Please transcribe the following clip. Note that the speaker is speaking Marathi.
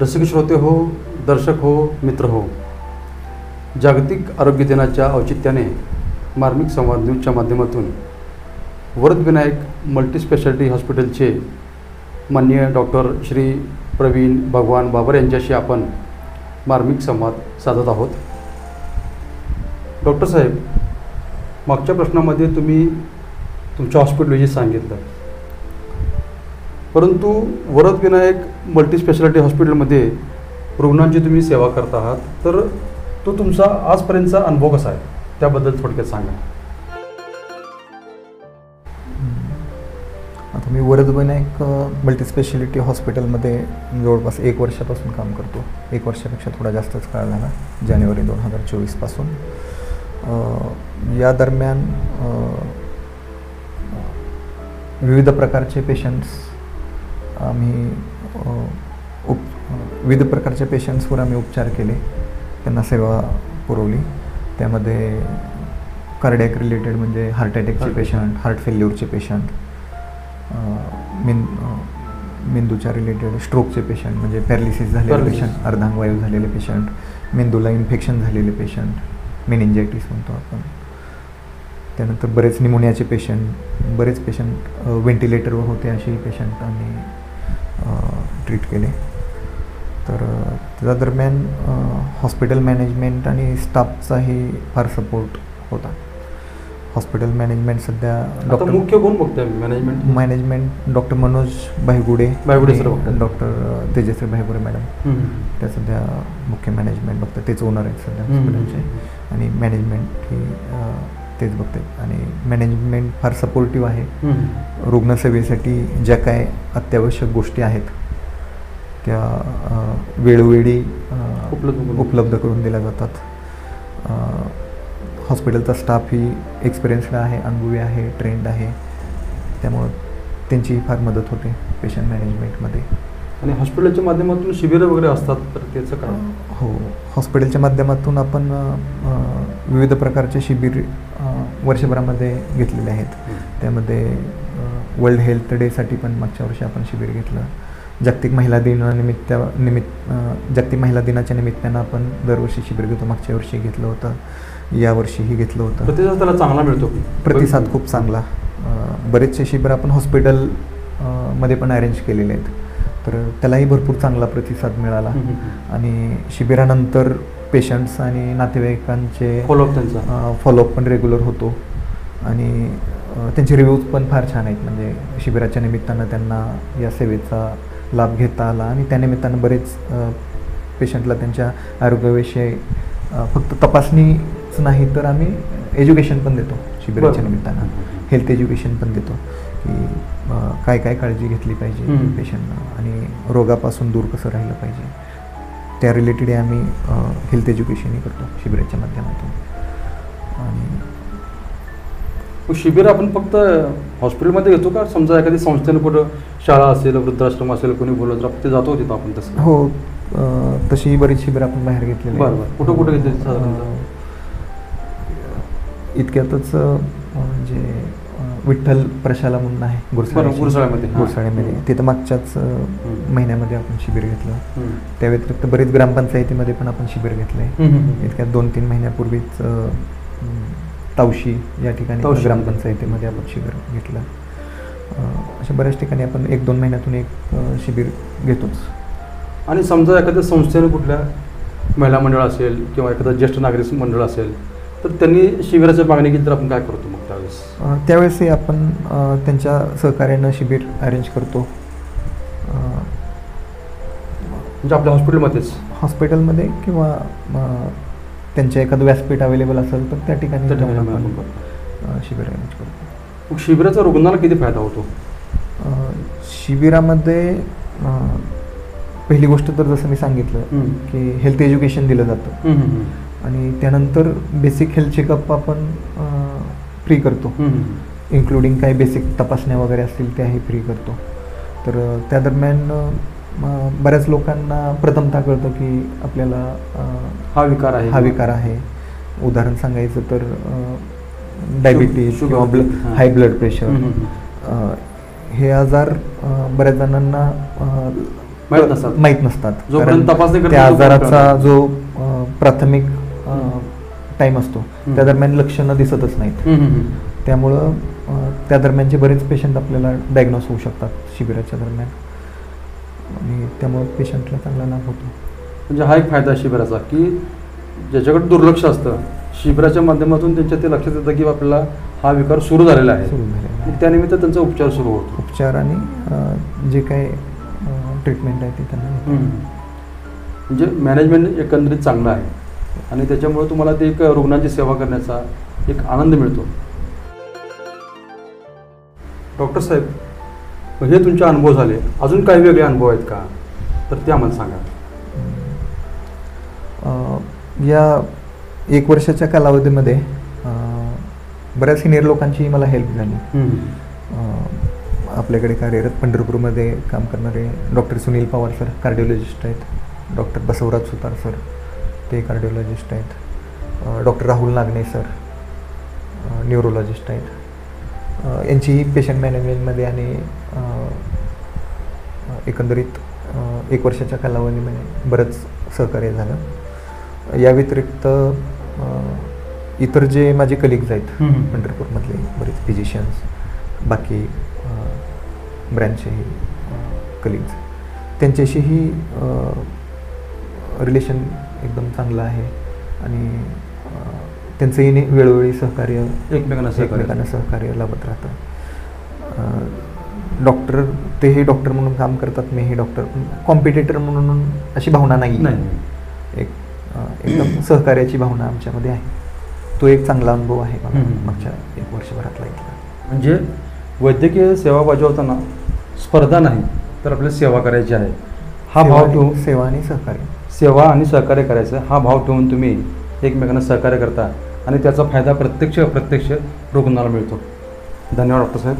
रसिक श्रोते हो, दर्शक हो, मित्र हो, जागतिक आरोग्य दिनाच्या औचित्याने मार्मिक संवाद न्यूजच्या माध्यमातून वरदविनायक मल्टीस्पेशालिटी हॉस्पिटलचे माननीय डॉक्टर श्री प्रवीण भगवान बाबर यांच्याशी आपण मार्मिक संवाद साधत आहोत. डॉक्टर साहेब, मागच्या प्रश्नामध्ये तुम्ही तुमच्या हॉस्पिटलविषयी सांगितलं, परंतु वरदविनायक मल्टीस्पेशालिटी हॉस्पिटलमध्ये रुग्णांची तुम्ही सेवा करत आहात, तर तो तुमचा आजपर्यंतचा अनुभव कसा आहे त्याबद्दल थोडक्यात सांगा. आता मी वरदविनायक मल्टीस्पेशालिटी हॉस्पिटलमध्ये जवळपास 1 वर्षापासून काम करतो. 1 वर्षापेक्षा थोडा जास्तच काळ झाला, जानेवारी 2024 पासून. या दरम्यान विविध प्रकारचे पेशंट्स आम्ही विविध प्रकारच्या पेशंट्सवर आम्ही उपचार केले, त्यांना सेवा पुरवली. त्यामध्ये कार्डिॲक रिलेटेड म्हणजे हार्ट अटॅकचे पेशंट, हार्ट फेल्युअरचे पेशंट, मेंदूच्या रिलेटेड स्ट्रोकचे पेशंट म्हणजे पॅरालिसिस झालेले पेशंट, अर्धांगवायू झालेले पेशंट, मेंदूला इन्फेक्शन झालेले पेशंट, मेनिंजायटिस म्हणतो आपण. त्यानंतर बरेच निमोनियाचे पेशंट, बरेच पेशंट व्हेंटिलेटरवर होते, असेही पेशंट आम्ही ट्रीट केले. तर त्या दरम्यान हॉस्पिटल मॅनेजमेंट आणि स्टाफचाही फार सपोर्ट होता. हॉस्पिटल मॅनेजमेंट सध्या मुख्य कोण बघतोय management doctor Manoj Bhaigude sir, doctor Tejashri Bhaigude madam, त्या सध्या मुख्य मॅनेजमेंट बघतात. तेच ओनर आहेत सध्या हॉस्पिटलचे, आणि मॅनेजमेंट ही तेच बघते. आणि मॅनेजमेंट फार सपोर्टिव्ह आहे. रुग्णसेवेसाठी ज्या काय अत्यावश्यक गोष्टी आहेत त्या वेळोवेळी उपलब्ध करून दिल्या जातात. हॉस्पिटलचा स्टाफ ही एक्सपिरियन्स्ड आहे, अनुभवी आहे, ट्रेंड आहे, त्यामुळं त्यांची फार मदत होते पेशंट मॅनेजमेंटमध्ये. आणि हॉस्पिटलच्या माध्यमातून शिबिरं वगैरे असतात, तर त्याचं काय? हो, हॉस्पिटलच्या माध्यमातून आपण विविध प्रकारचे शिबिर वर्षभरामध्ये घेतलेले आहेत. त्यामध्ये वर्ल्ड हेल्थ डेसाठी पण मागच्या वर्षी आपण शिबिर घेतलं. जागतिक महिला दिनाच्या निमित्तानं आपण दरवर्षी शिबिर घेतो. मागच्या वर्षी घेतलं होतं, यावर्षीही घेतलं होतं. प्रतिसाद त्याला चांगला मिळतो? प्रतिसाद खूप चांगला. बरेचसे शिबिर आपण हॉस्पिटल मध्ये पण अरेंज केलेले आहेत, तर त्यालाही भरपूर चांगला प्रतिसाद मिळाला. आणि शिबिरानंतर पेशंट्स आणि नातेवाईकांचे फॉलोअप पण रेग्युलर होतो, आणि त्यांचे रिव्ह्यूज पण फार छान आहेत. म्हणजे शिबिराच्या निमित्तानं त्यांना या सेवेचा लाभ घेता आला, आणि त्यानिमित्तानं बरेच पेशंटला त्यांच्या आरोग्याविषयी फक्त तपासणीच नाही तर आम्ही एज्युकेशन पण देतो. शिबिराच्या निमित्तानं हेल्थ एज्युकेशन पण देतो की काय काय काळजी घेतली पाहिजे पेशंटना, आणि रोगापासून दूर कसं राहिलं पाहिजे, त्या रिलेटेड आम्ही हेल्थ एज्युकेशनही करतो शिबिराच्या माध्यमातून. आणि शिबिर आपण फक्त हॉस्पिटलमध्ये घेतो का? समजा एखादी संस्थेनं कुठं शाळा असेल, वृद्धाश्रम असेल, कोणी बोलत तर ते जातो तिथं आपण तसं? हो, तशी बरीच शिबिर आपण बाहेर घेतलेली. बरोबर. कुठं कुठं घेतली साधारणतः? इतक्यातच म्हणजे विठ्ठल प्रशाला म्हणून आहे गुरसाळ्यामध्ये, तिथं मागच्याच महिन्यामध्ये आपण शिबिर घेतलं. त्या व्यतिरिक्त बरेच ग्रामपंचायतीमध्ये पण आपण शिबिर घेतलंय. इतक्यात 2-3 महिन्यापूर्वीच तावशी या ठिकाणी ग्रामपंचायतीमध्ये आपण शिबिर घेतलं. अशा बऱ्याच ठिकाणी आपण 1-2 महिन्यातून एक शिबिर घेतोच. आणि समजा एखाद्या संस्थेनं कुठल्या महिला मंडळ असेल किंवा एखादा ज्येष्ठ नागरिक मंडळ असेल, तर त्यांनी शिबिराची मागणी केली तर आपण काय करतो मग त्यावेळेस? त्यावेळेसही आपण त्यांच्या सहकार्यानं शिबिर अरेंज करतो. म्हणजे आपल्या हॉस्पिटलमध्ये किंवा त्यांच्या एखादं व्यासपीठ अवेलेबल असेल तर त्या ठिकाणी शिबिर अरेंज करतो. शिबिराचा रुग्णाला किती फायदा होतो? शिबिरामध्ये पहिली गोष्ट तर जसं मी सांगितलं की हेल्थ एज्युकेशन दिलं जातं, आणि त्यानंतर बेसिक हेल्थ चेकअप आपण फ्री करतो, इन्क्लुडिंग काही बेसिक तपासण्या वगैरे असतील त्याही फ्री करतो. तर त्या दरम्यान बऱ्याच लोकांना प्रथमतः कळतं की आपल्याला हा विकार आहे. उदाहरण सांगायचं तर डायबिटीज किंवा हाय ब्लड प्रेशर हे आजार बऱ्याच जणांना माहीत नसतात. जोपर्यंत कारण तपासणी करत त्या नाही, तोपर्यंत आजाराचा जो प्राथमिक टाईम असतो त्या दरम्यान लक्षणं दिसतच नाहीत. त्यामुळं त्या दरम्यानचे बरेच पेशंट आपल्याला डायग्नोस होऊ शकतात शिबिराच्या दरम्यान, आणि त्यामुळं पेशंटला चांगला लाभ होतो. म्हणजे हा एक फायदा आहे शिबिराचा, की ज्याच्याकडे दुर्लक्ष असतं शिबिराच्या माध्यमातून त्यांच्या ते लक्षात येतं की आपल्याला हा विकार सुरू झालेला आहे, त्यानिमित्त त्यांचा उपचार सुरू होतो. उपचार आणि जे काही ट्रीटमेंट आहे ते त्यांना म्हणजे मॅनेजमेंट एकंदरीत चांगलं आहे आणि त्याच्यामुळे तुम्हाला ते एक रुग्णांची सेवा करण्याचा एक आनंद मिळतो. डॉक्टर साहेब, हे तुमचे अनुभव झाले, अजून काही वेगळे अनुभव आहेत का, तर ते आम्हाला सांगा. या 1 वर्षाच्या कालावधीमध्ये बऱ्याच सिनियर लोकांची मला हेल्प झाली. आपल्याकडे कार्यरत पंढरपूरमध्ये काम करणारे doctor Sunil Pawar sir cardiologist आहेत, डॉक्टर बसवराज सुतार सर ते कार्डिओलॉजिस्ट आहेत, doctor Rahul Nagane sir neurologist आहेत. यांचीही पेशंट मॅनेजमेंटमध्ये आणि एकंदरीत 1 वर्षाच्या कालावधीमध्ये बरंच सहकार्य झालं. या व्यतिरिक्त इतर जे माझे कलिग्ज आहेत पंढरपूरमधले बरेच फिजिशियन्स, बाकी ब्रँचचेही कलिग्ज, त्यांच्याशीही रिलेशन एकदम चांगलं आहे आणि त्यांचंही वेळोवेळी सहकार्य एकमेकांना सहकार्य लाभत राहतं. डॉक्टर तेही डॉक्टर म्हणून काम करतात, मीही डॉक्टर, कॉम्पिटिटर म्हणून अशी भावना नाही. एकदम सहकार्याची भावना आमच्यामध्ये आहे. तो एक चांगला अनुभव आहे मला मागच्या 1 वर्षभरातला इथला. म्हणजे वैद्यकीय सेवा बजावताना स्पर्धा नाही तर आपल्याला सेवा करायची आहे हा भाव ठेवून, सेवा आणि सहकार्य, सेवा आणि सहकार्य करायचं हा भाव ठेवून तुम्ही एकमेकांना सहकार्य करता आणि त्याचा फायदा प्रत्यक्ष अप्रत्यक्ष रुग्णाला मिळतो. धन्यवाद डॉक्टर साहेब.